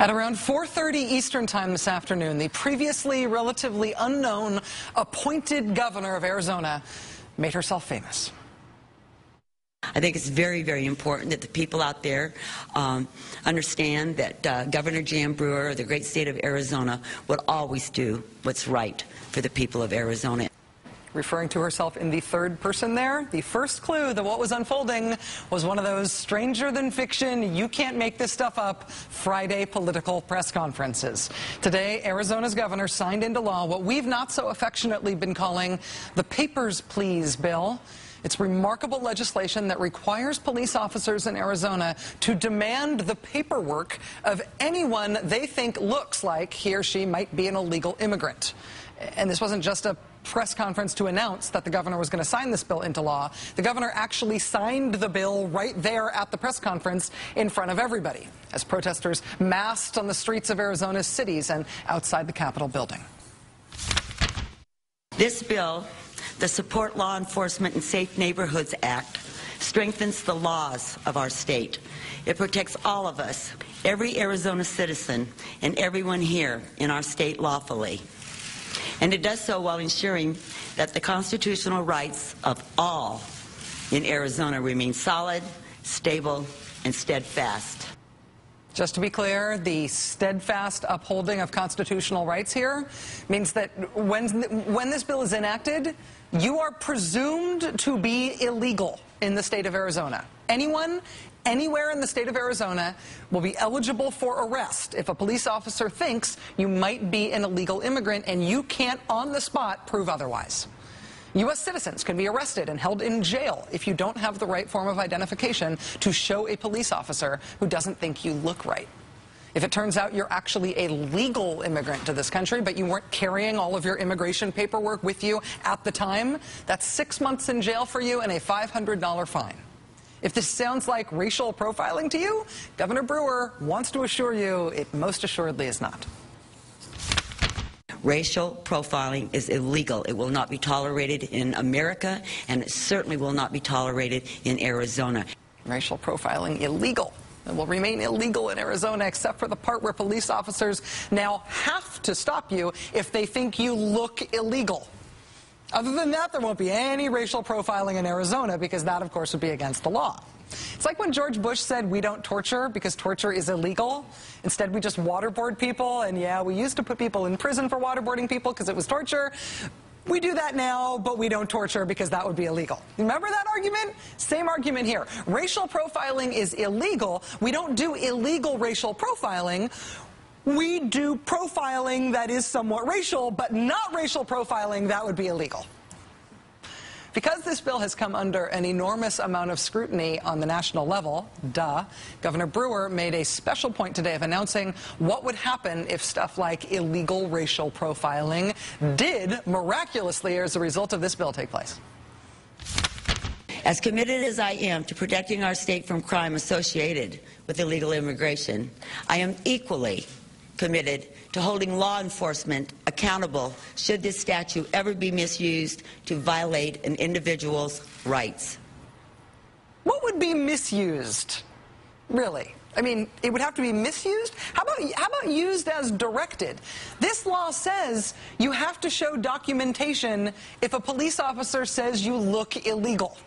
At around 4:30 Eastern Time this afternoon, the previously relatively unknown appointed governor of Arizona made herself famous. I think it's very, very important that the people out there understand that Governor Jan Brewer of the great state of Arizona would always do what's right for the people of Arizona. Referring to herself in the third person there, the first clue that what was unfolding was one of those stranger-than-fiction, you-can't-make-this-stuff-up Friday political press conferences. Today, Arizona's governor signed into law what we've not so affectionately been calling the Papers, Please bill. It's remarkable legislation that requires police officers in Arizona to demand the paperwork of anyone they think looks like he or she might be an illegal immigrant. And this wasn't just a press conference to announce that the governor was going to sign this bill into law. The governor actually signed the bill right there at the press conference in front of everybody as protesters massed on the streets of Arizona's cities and outside the Capitol building. This bill, the Support Law Enforcement and Safe Neighborhoods Act, strengthens the laws of our state. It protects all of us, every Arizona citizen, and everyone here in our state lawfully. And it does so while ensuring that the constitutional rights of all in Arizona remain solid, stable, and steadfast. Just to be clear, the steadfast upholding of constitutional rights here means that when this bill is enacted, you are presumed to be illegal in the state of Arizona. Anyone, anywhere in the state of Arizona will be eligible for arrest if a police officer thinks you might be an illegal immigrant and you can't on the spot prove otherwise. U.S. citizens can be arrested and held in jail if you don't have the right form of identification to show a police officer who doesn't think you look right. If it turns out you're actually a legal immigrant to this country, but you weren't carrying all of your immigration paperwork with you at the time, that's 6 months in jail for you and a $500 fine. If this sounds like racial profiling to you, Governor Brewer wants to assure you it most assuredly is not. Racial profiling is illegal. It will not be tolerated in America, and it certainly will not be tolerated in Arizona. Racial profiling illegal. It will remain illegal in Arizona except for the part where police officers now have to stop you if they think you look illegal. Other than that, there won't be any racial profiling in Arizona because that, of course, would be against the law. It's like when George Bush said we don't torture because torture is illegal. Instead, we just waterboard people. And yeah, we used to put people in prison for waterboarding people because it was torture. We do that now, but we don't torture because that would be illegal. Remember that argument? Same argument here. Racial profiling is illegal. We don't do illegal racial profiling. We do profiling that is somewhat racial, but not racial profiling that would be illegal. Because this bill has come under an enormous amount of scrutiny on the national level, Governor Brewer made a special point today of announcing what would happen if stuff like illegal racial profiling did miraculously, as a result of this bill, take place. As committed as I am to protecting our state from crime associated with illegal immigration, I am equally committed to holding law enforcement accountable should this statute ever be misused to violate an individual's rights. What would be misused, really? I mean, it would have to be misused? How about used as directed? This law says you have to show documentation if a police officer says you look illegal.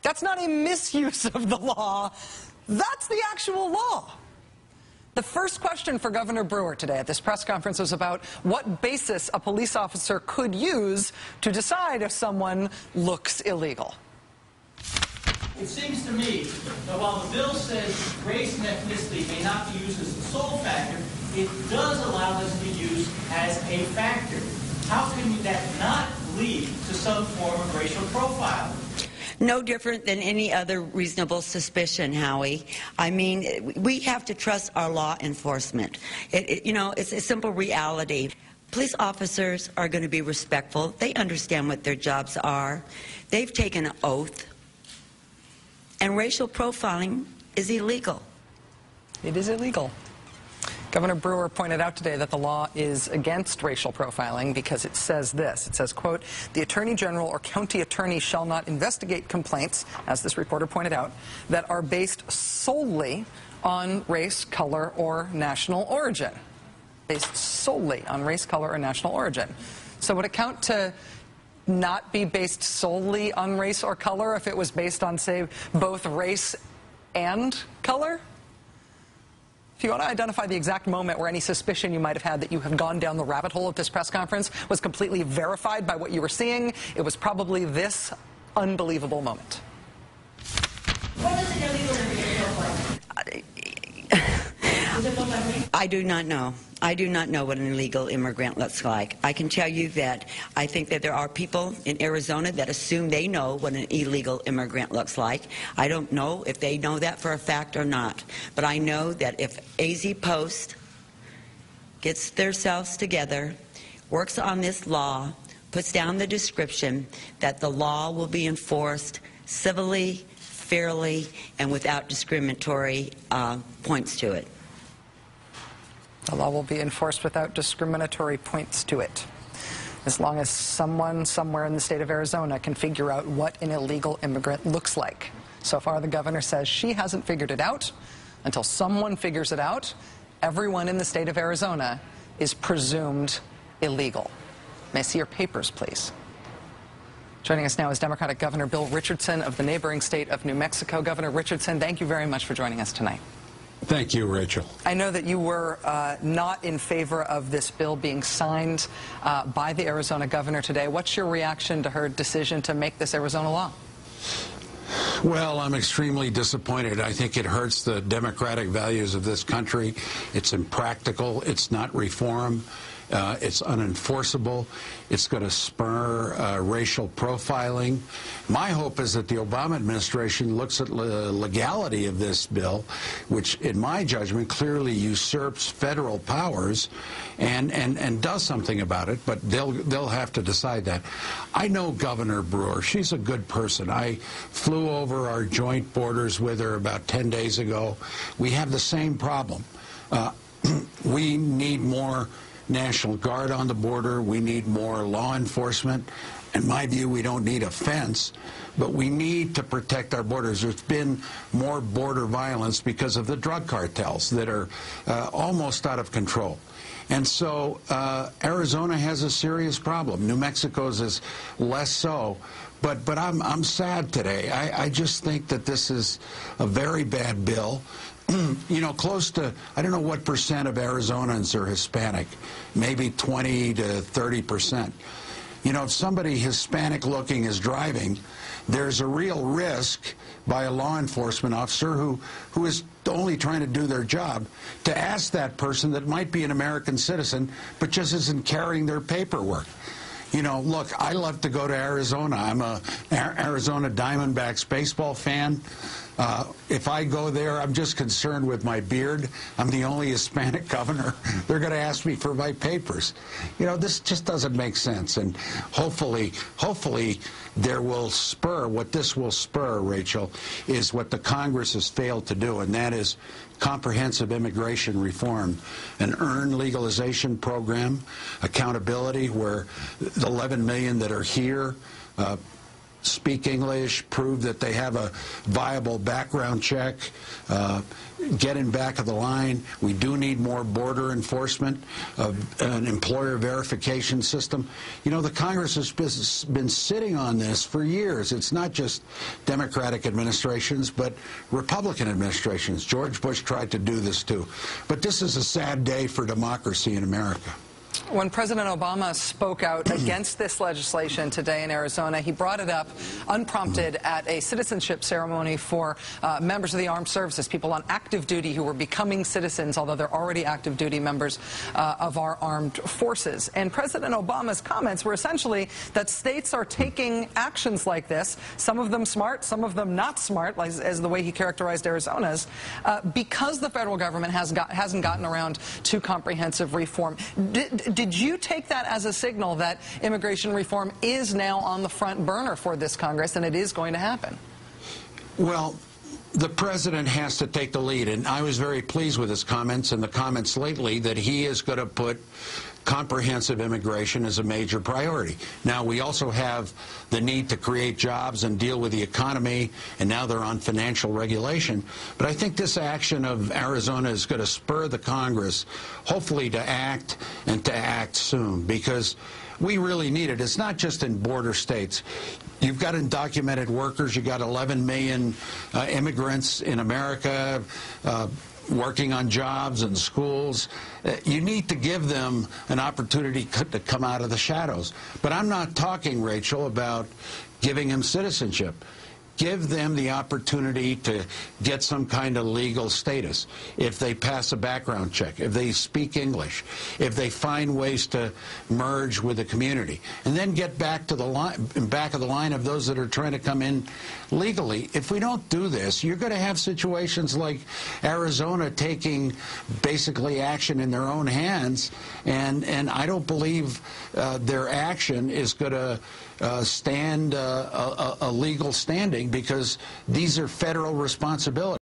That's not a misuse of the law. That's the actual law. The first question for Governor Brewer today at this press conference was about what basis a police officer could use to decide if someone looks illegal. It seems to me that while the bill says race and ethnicity may not be used as the sole factor, it does allow them to be used as a factor. How can that not lead to some form of racial profiling? No different than any other reasonable suspicion, Howie. I mean, we have to trust our law enforcement. You know, it's a simple reality. Police officers are going to be respectful. They understand what their jobs are. They've taken an oath. And racial profiling is illegal. It is illegal. Governor Brewer pointed out today that the law is against racial profiling because it says this. It says, quote, the Attorney General or county attorney shall not investigate complaints, as this reporter pointed out, that are based solely on race, color, or national origin. Based solely on race, color, or national origin. So would it count to not be based solely on race or color if it was based on, say, both race and color? If you want to identify the exact moment where any suspicion you might have had that you have gone down the rabbit hole of this press conference was completely verified by what you were seeing, it was probably this unbelievable moment. What does an illegal immigrant look like? Does it look like me? I do not know. I do not know what an illegal immigrant looks like. I can tell you that I think that there are people in Arizona that assume they know what an illegal immigrant looks like. I don't know if they know that for a fact or not. But I know that if AZ Post gets themselves together, works on this law, puts down the description, that the law will be enforced civilly, fairly, and without discriminatory points to it. The law will be enforced without discriminatory points to it. As long as someone somewhere in the state of Arizona can figure out what an illegal immigrant looks like. So far, the governor says she hasn't figured it out. Until someone figures it out, everyone in the state of Arizona is presumed illegal. May I see your papers, please? Joining us now is Democratic Governor Bill Richardson of the neighboring state of New Mexico. Governor Richardson, thank you very much for joining us tonight. Thank you, Rachel. I know that you were not in favor of this bill being signed by the Arizona governor today. What's your reaction to her decision to make this Arizona law? Well, I'm extremely disappointed. I think it hurts the democratic values of this country. It's impractical. It's not reform. It's unenforceable. It's going to spur racial profiling. My hope is that the Obama administration looks at the legality of this bill, which, in my judgment, clearly usurps federal powers, and does something about it. But they'll have to decide that. I know Governor Brewer. She's a good person. I flew over our joint borders with her about 10 days ago. We have the same problem. We need more National Guard on the border. We need more law enforcement. In my view, we don't need a fence, but we need to protect our borders. There's been more border violence because of the drug cartels that are almost out of control. And so Arizona has a serious problem. New Mexico's is less so. But I'm sad today. I just think that this is a very bad bill. You know, close to, I don't know what percent of Arizonans are Hispanic, maybe 20 to 30%. You know, if somebody Hispanic looking is driving, there's a real risk by a law enforcement officer who is only trying to do their job to ask that person that might be an American citizen but just isn't carrying their paperwork. You know, look, I love to go to Arizona. I'm a Arizona Diamondbacks baseball fan. If I go there, I'm just concerned with my beard. I'm the only Hispanic governor. They're going to ask me for my papers. You know, this just doesn't make sense. And hopefully there will spur, what this will spur, Rachel, is what the Congress has failed to do, and that is comprehensive immigration reform, an earned legalization program, accountability where the 11 million that are here speak English, prove that they have a viable background check, get in back of the line. We do need more border enforcement, an employer verification system. You know, the Congress has been sitting on this for years. It's not just Democratic administrations, but Republican administrations. George Bush tried to do this too. But this is a sad day for democracy in America. When President Obama spoke out against this legislation today in Arizona, he brought it up unprompted at a citizenship ceremony for members of the armed services, people on active duty who were becoming citizens, although they're already active duty members of our armed forces. And President Obama's comments were essentially that states are taking actions like this, some of them smart, some of them not smart, as the way he characterized Arizona's, because the federal government hasn't gotten around to comprehensive reform. Did you take that as a signal that immigration reform is now on the front burner for this Congress and it is going to happen? Well, The president has to take the lead, and I was very pleased with his comments and the comments lately that he is going to put comprehensive immigration as a major priority. Now, we also have the need to create jobs and deal with the economy, and now they're on financial regulation. But I think this action of Arizona is going to spur the Congress, hopefully, to act, and to act soon, because we really need it. It's not just in border states. You've got undocumented workers. You've got 11 million immigrants in America working on jobs and schools. You need to give them an opportunity to come out of the shadows. But I'm not talking, Rachel, about giving them citizenship. Give them the opportunity to get some kind of legal status. If they pass a background check, if they speak English, if they find ways to merge with the community, and then get back to the back of the line of those that are trying to come in legally. If we don't do this, you're going to have situations like Arizona taking basically action in their own hands, and I don't believe their action is going to stand a legal standing, because these are federal responsibilities.